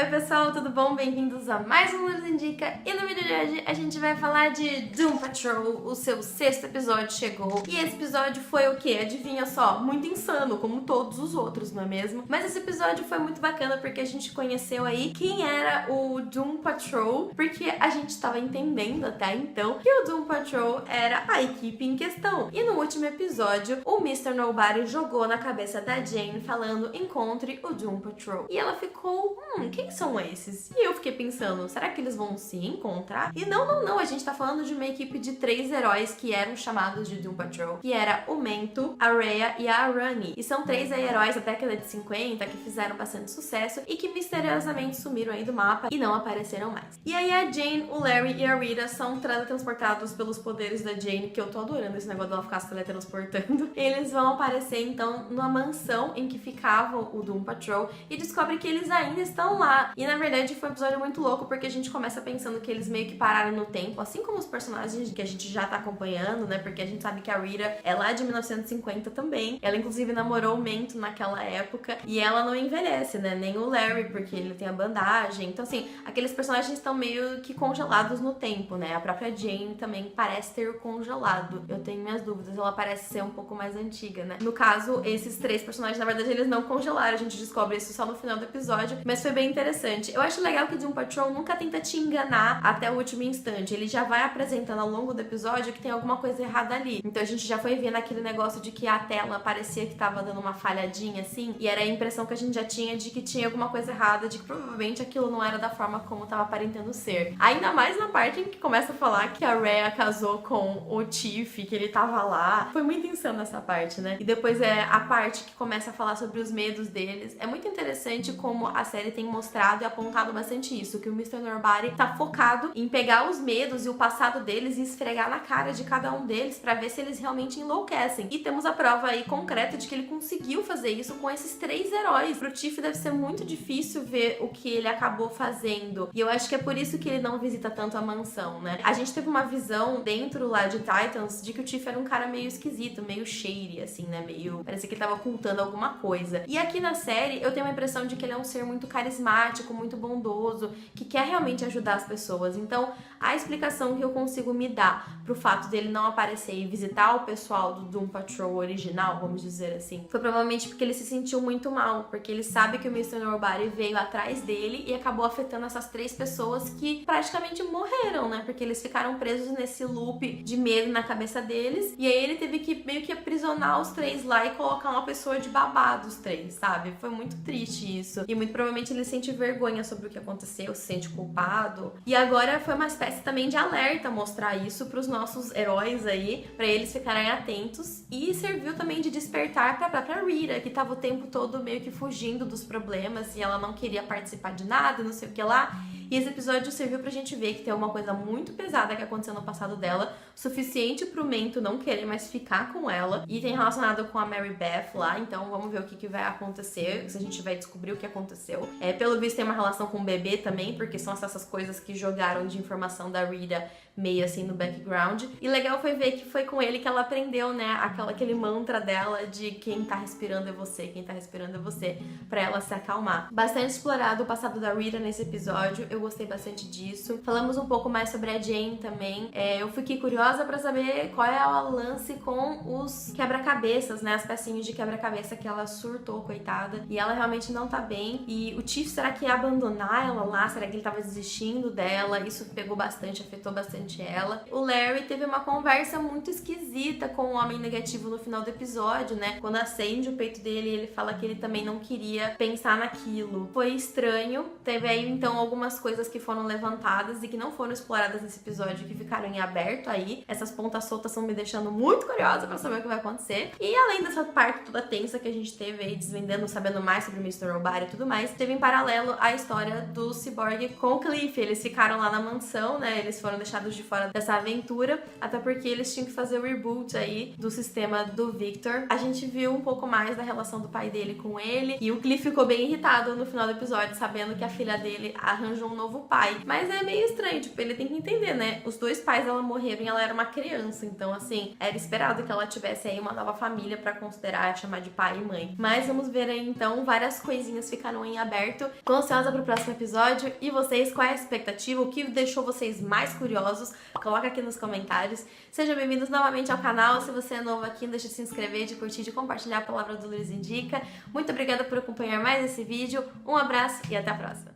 Oi pessoal, tudo bom? Bem-vindos a mais um Luz Indica. E no vídeo de hoje a gente vai falar de Doom Patrol. O seu 6º episódio chegou. E esse episódio foi o quê? Adivinha só? Muito insano, como todos os outros, não é mesmo? Mas esse episódio foi muito bacana porque a gente conheceu aí quem era o Doom Patrol, porque a gente estava entendendo até então que o Doom Patrol era a equipe em questão. E no último episódio, o Mr. Nobody jogou na cabeça da Jane falando: encontre o Doom Patrol. E ela ficou, quem são esses? E eu fiquei pensando, será que eles vão se encontrar? E não, a gente tá falando de uma equipe de 3 heróis que eram chamados de Doom Patrol, que era o Mento, a Rhea e a Runny. E são 3 heróis da década de 50 que fizeram bastante sucesso e que misteriosamente sumiram aí do mapa e não apareceram mais. E aí a Jane, o Larry e a Rita são teletransportados pelos poderes da Jane, que eu tô adorando esse negócio dela ficar se teletransportando. Eles vão aparecer então numa mansão em que ficava o Doom Patrol e descobre que eles ainda estão lá. E na verdade foi um episódio muito louco porque a gente começa pensando que eles meio que pararam no tempo, assim como os personagens que a gente já tá acompanhando, né? Porque a gente sabe que a Rita é lá de 1950 também. Ela inclusive namorou o Mento naquela época e ela não envelhece, né? Nem o Larry, porque ele tem a bandagem. Então assim, aqueles personagens estão meio que congelados no tempo, né? A própria Jane também parece ter congelado. Eu tenho minhas dúvidas, ela parece ser um pouco mais antiga, né? No caso, esses 3 personagens, na verdade, eles não congelaram. A gente descobre isso só no final do episódio, mas foi bem interessante. Eu acho legal que Doom Patrol nunca tenta te enganar até o último instante. Ele já vai apresentando ao longo do episódio que tem alguma coisa errada ali. Então a gente já foi vendo aquele negócio de que a tela parecia que tava dando uma falhadinha assim, e era a impressão que a gente já tinha de que tinha alguma coisa errada, de que provavelmente aquilo não era da forma como tava aparentando ser. Ainda mais na parte em que começa a falar que a Rhea casou com o Tiff, que ele tava lá. Foi muito insano essa parte, né? E depois é a parte que começa a falar sobre os medos deles. É muito interessante como a série tem mostrado e apontado bastante isso, que o Mr. Nobody tá focado em pegar os medos e o passado deles e esfregar na cara de cada um deles pra ver se eles realmente enlouquecem. E temos a prova aí concreta de que ele conseguiu fazer isso com esses 3 heróis. Pro Tiff deve ser muito difícil ver o que ele acabou fazendo. E eu acho que é por isso que ele não visita tanto a mansão, né? A gente teve uma visão dentro lá de Titans de que o Tiff era um cara meio esquisito, meio shady, assim, né? Meio... parecia que ele tava ocultando alguma coisa. E aqui na série eu tenho a impressão de que ele é um ser muito carismático, muito bondoso, que quer realmente ajudar as pessoas. Então, a explicação que eu consigo me dar pro fato dele não aparecer e visitar o pessoal do Doom Patrol original, vamos dizer assim, foi provavelmente porque ele se sentiu muito mal, porque ele sabe que o Mr. Nobody veio atrás dele e acabou afetando essas 3 pessoas que praticamente morreram, né? Porque eles ficaram presos nesse loop de medo na cabeça deles, e aí ele teve que meio que aprisionar os 3 lá e colocar uma pessoa de babá dos 3, sabe? Foi muito triste isso. E muito provavelmente ele sente vergonha sobre o que aconteceu, se sente culpado. E agora foi uma espécie também de alerta mostrar isso pros nossos heróis aí, pra eles ficarem atentos, e serviu também de despertar pra própria Rita, que tava o tempo todo meio que fugindo dos problemas e ela não queria participar de nada, não sei o que lá. E esse episódio serviu pra gente ver que tem uma coisa muito pesada que aconteceu no passado dela, suficiente pro Mento não querer mais ficar com ela, e tem relacionado com a Mary Beth lá, então vamos ver o que vai acontecer, se a gente vai descobrir o que aconteceu. Pelo visto tem uma relação com o bebê também, porque são essas coisas que jogaram de informação da Rita meio assim no background. E legal foi ver que foi com ele que ela aprendeu, né, aquele mantra dela de quem tá respirando é você, quem tá respirando é você, pra ela se acalmar. Bastante explorado o passado da Rita nesse episódio, eu gostei bastante disso. Falamos um pouco mais sobre a Jane também. Eu fiquei curiosa pra saber qual é o lance com os quebra-cabeças, né, as pecinhas de quebra-cabeça que ela surtou, coitada, e ela realmente não tá bem. E o Tiff, será que ia abandonar ela lá? Será que ele tava desistindo dela? Isso pegou bastante, afetou bastante ela. O Larry teve uma conversa muito esquisita com o Homem Negativo no final do episódio, né? Quando acende o peito dele, ele fala que ele também não queria pensar naquilo. Foi estranho. Teve aí, então, algumas coisas que foram levantadas e que não foram exploradas nesse episódio, que ficaram em aberto aí. Essas pontas soltas estão me deixando muito curiosa pra saber o que vai acontecer. E além dessa parte toda tensa que a gente teve aí, desvendando, sabendo mais sobre o Mr. Nobody e tudo mais, teve em paralelo a história do Cyborg com o Cliff. Eles ficaram lá na mansão, né? Eles foram deixados de fora dessa aventura, até porque eles tinham que fazer o reboot aí do sistema do Victor. A gente viu um pouco mais da relação do pai dele com ele, e o Cliff ficou bem irritado no final do episódio, sabendo que a filha dele arranjou um novo pai. Mas é meio estranho, tipo, ele tem que entender, né? Os 2 pais dela morreram e ela era uma criança, então assim, era esperado que ela tivesse aí uma nova família pra considerar, chamar de pai e mãe. Mas vamos ver aí então, várias coisinhas ficaram em aberto. Tô ansiosa pro próximo episódio. E vocês, qual é a expectativa? O que deixou vocês mais curiosos? Coloca aqui nos comentários. Sejam bem-vindos novamente ao canal. Se você é novo aqui, não deixa de se inscrever, de curtir, de compartilhar a palavra do Lourdes Indica. Muito obrigada por acompanhar mais esse vídeo. Um abraço e até a próxima.